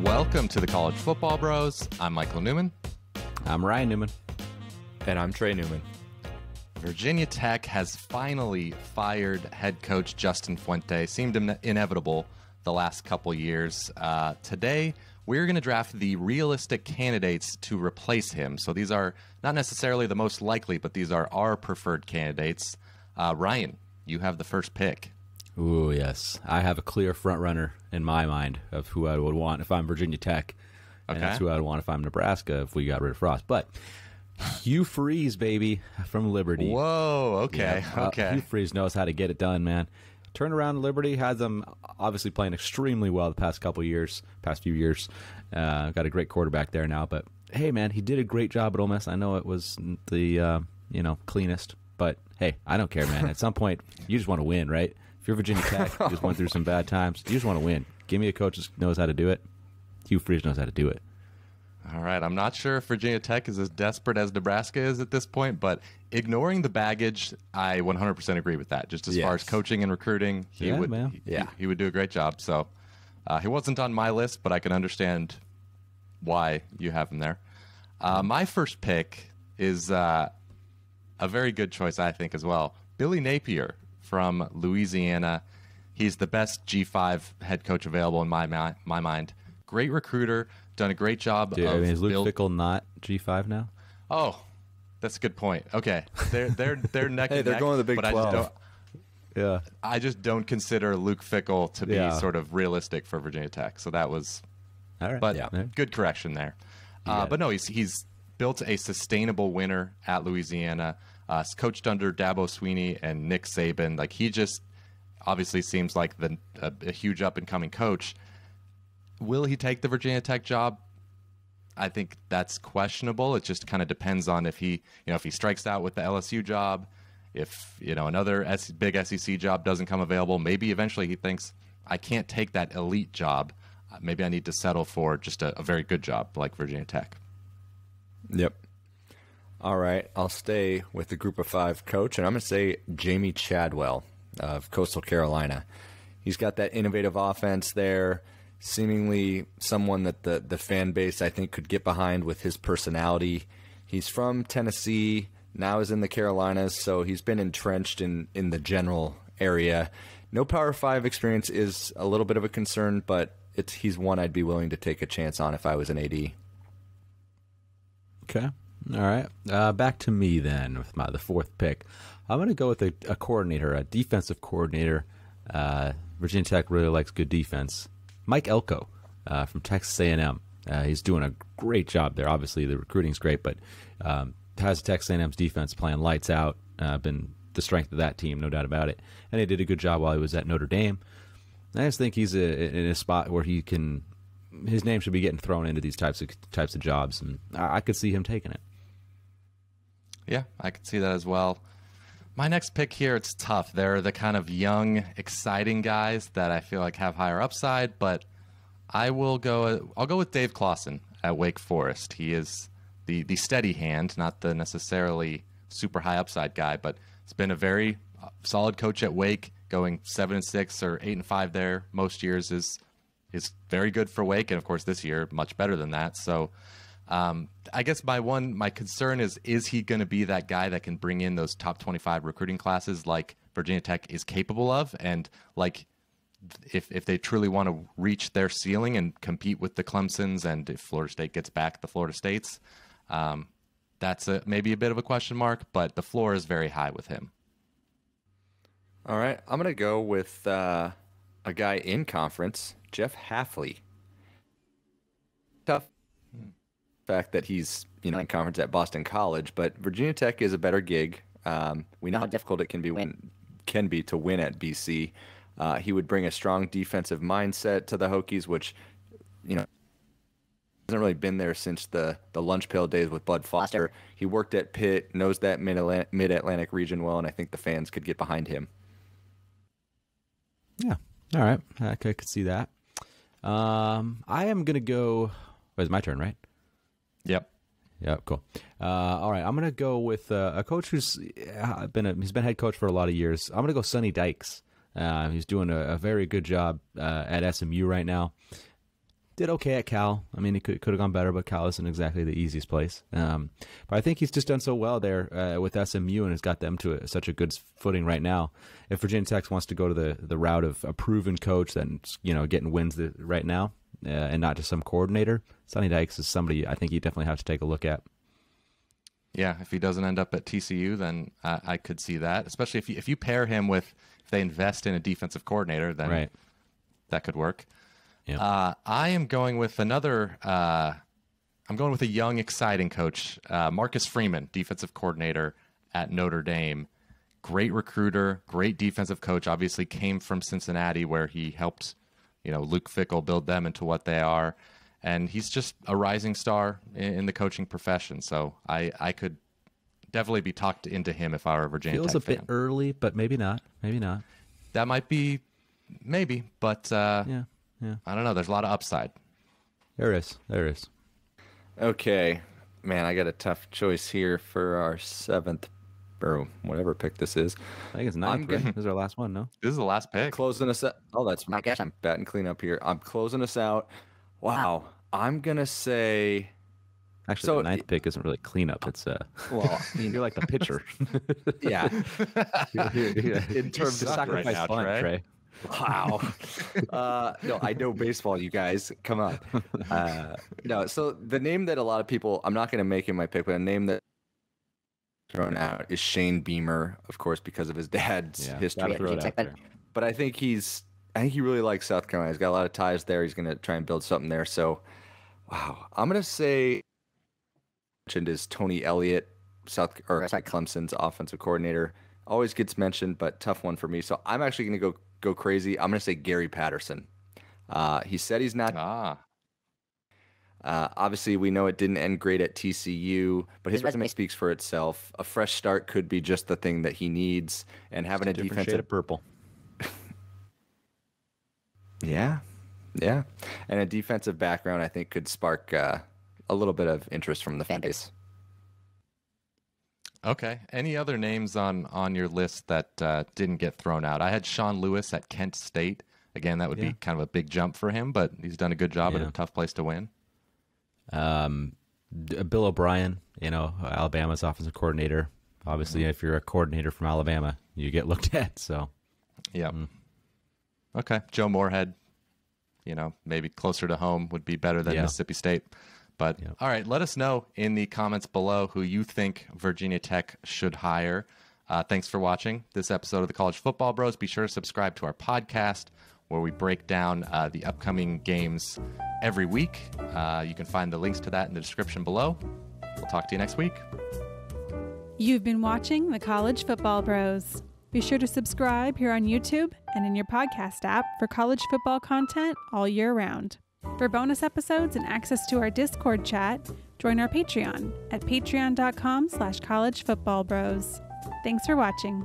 Welcome to the College Football Bros. I'm Michael Newman. I'm Ryan Newman. And I'm Trey Newman. Virginia Tech has finally fired head coach Justin Fuente. Seemed inevitable the last couple years. Today, we're going to draft the realistic candidates to replace him. So these are not necessarily the most likely, but these are our preferred candidates. Ryan, you have the first pick. Ooh, yes. I have a clear front runner in my mind of who I would want if I'm Virginia Tech. And that's who I would want if I'm Nebraska if we got rid of Frost. But Hugh Freeze, baby, from Liberty. Whoa, okay, okay. Hugh Freeze knows how to get it done, man. Turned around Liberty, had them obviously playing extremely well the past few years. Got a great quarterback there now. But, hey, man, he did a great job at Ole Miss. I know it was the, cleanest. But, hey, I don't care, man. At some point, you just want to win, right? If you're Virginia Tech, you just went through some bad times, you just want to win. Give me a coach that knows how to do it. Hugh Freeze knows how to do it. All right, I'm not sure if Virginia Tech is as desperate as Nebraska is at this point, but ignoring the baggage, I 100% agree with that. Just as far as coaching and recruiting, he would do a great job. So he wasn't on my list, but I can understand why you have him there. My first pick is a very good choice, I think, as well. Billy Napier from Louisiana. He's the best G5 head coach available in my mind. Great recruiter, done a great job. Dude, is Luke Fickell not G5 now? Oh, that's a good point. Okay, they're neck. Hey, they're going to the Big 12. I just don't consider Luke Fickell to be sort of realistic for Virginia Tech. So that was, all right. But good correction there. But no, he's built a sustainable winner at Louisiana. Coached under Dabo Swinney and Nick Saban. Like, he just obviously seems like a huge up and coming coach. Will he take the Virginia Tech job? I think that's questionable. It just kind of depends on if he strikes out with the LSU job, if another big SEC job doesn't come available. Maybe eventually he thinks, I can't take that elite job. Maybe I need to settle for just a very good job like Virginia Tech. Yep. All right, I'll stay with the Group of Five coach, and I'm going to say Jamey Chadwell of Coastal Carolina. He's got that innovative offense there, seemingly someone that the fan base, I think, could get behind with his personality. He's from Tennessee, now is in the Carolinas, so he's been entrenched in the general area. No Power 5 experience is a little bit of a concern, but he's one I'd be willing to take a chance on if I was an AD. Okay. All right. Back to me then with the fourth pick. I'm going to go with a coordinator, a defensive coordinator. Virginia Tech really likes good defense. Mike Elko from Texas A&M. He's doing a great job there. Obviously, the recruiting's great, but has Texas A&M's defense playing lights out. Been the strength of that team, no doubt about it. And he did a good job while he was at Notre Dame. I just think he's in a spot where his name should be getting thrown into these types of jobs, and I could see him taking it. Yeah, I could see that as well. My next pick here, it's tough. They're the kind of young, exciting guys that I feel like have higher upside, but I'll go with Dave Clawson at Wake Forest. He is the steady hand, not the necessarily super high upside guy, but he's been a very solid coach at Wake, going 7-6 or 8-5 there most years is very good for Wake, and of course this year much better than that. So I guess my concern is he going to be that guy that can bring in those top 25 recruiting classes like Virginia Tech is capable of, and like if they truly want to reach their ceiling and compete with the Clemsons, and if Florida State gets back the Florida States, that's maybe a bit of a question mark, but the floor is very high with him. All right, I'm going to go with a guy in conference, Jeff Hafley. Tough fact that he's in conference at Boston College, but Virginia Tech is a better gig. We know how difficult it can be to win at BC. He would bring a strong defensive mindset to the Hokies, which hasn't really been there since the lunch pail days with Bud Foster. He worked at Pitt, knows that mid-Atlantic region well, and I think the fans could get behind him. Yeah. All right. I could see that. I am going to go. It's my turn, right? Yep. Yeah, cool. All right, I'm going to go with a coach who's been head coach for a lot of years. I'm going to go Sonny Dykes. He's doing a very good job at SMU right now. did okay at Cal. I mean, he could have gone better, but Cal isn't exactly the easiest place. But I think he's just done so well there with SMU and has got them to such a good footing right now. If Virginia Tech wants to go to the route of a proven coach that's getting wins right now and not just some coordinator, Sonny Dykes is somebody I think you definitely have to take a look at. Yeah, if he doesn't end up at TCU, then I could see that. Especially if you pair him with, if they invest in a defensive coordinator, then that could work. Yeah. I am going with another. I'm going with a young, exciting coach, Marcus Freeman, defensive coordinator at Notre Dame. Great recruiter, great defensive coach. Obviously, came from Cincinnati, where he helped, Luke Fickell build them into what they are. And he's just a rising star in the coaching profession. So I could definitely be talked into him if I were a Virginia Tech fan. Feels a bit early, but maybe not. Maybe not. That might be, maybe, but yeah. I don't know. There's a lot of upside. There is. Okay. Man, I got a tough choice here for our 7th or whatever pick this is. I think it's 9th. This is our last one, no? This is the last pick. Closing us out. Oh, that's my guess. I'm batting clean up here. I'm closing us out. Wow. I'm going to say... Actually, the 9th pick isn't really cleanup. It's well, you're like the pitcher. Yeah. In terms of sacrifice right now, Trey. Wow. No, I know baseball, you guys. Come on. No, so the name that a lot of people, I'm not going to make him my pick, but a name that thrown out is Shane Beamer, of course, because of his dad's history. But I think he really likes South Carolina. He's got a lot of ties there. He's going to try and build something there. So, wow. I'm going to say, mentioned is Tony Elliott, Clemson's offensive coordinator. Always gets mentioned, but tough one for me. So I'm actually going to go crazy. I'm going to say Gary Patterson. He said he's not. Obviously, we know it didn't end great at TCU, but his resume speaks for itself. A fresh start could be just the thing that he needs, and having a defensive shade of purple. Yeah, and a defensive background, I think, could spark a little bit of interest from the fan base. Okay. Any other names on your list that didn't get thrown out? I had Sean Lewis at Kent State. Again, that would be kind of a big jump for him, but he's done a good job at a tough place to win. Bill O'Brien, Alabama's offensive coordinator. Obviously, if you're a coordinator from Alabama, you get looked at. So, yeah. Okay. Joe Moorhead, maybe closer to home would be better than Mississippi State. But, all right, let us know in the comments below who you think Virginia Tech should hire. Thanks for watching this episode of the College Football Bros. Be sure to subscribe to our podcast where we break down the upcoming games every week. You can find the links to that in the description below. We'll talk to you next week. You've been watching the College Football Bros. Be sure to subscribe here on YouTube and in your podcast app for college football content all year round. For bonus episodes and access to our Discord chat, join our Patreon at patreon.com/collegefootballbros. Thanks for watching.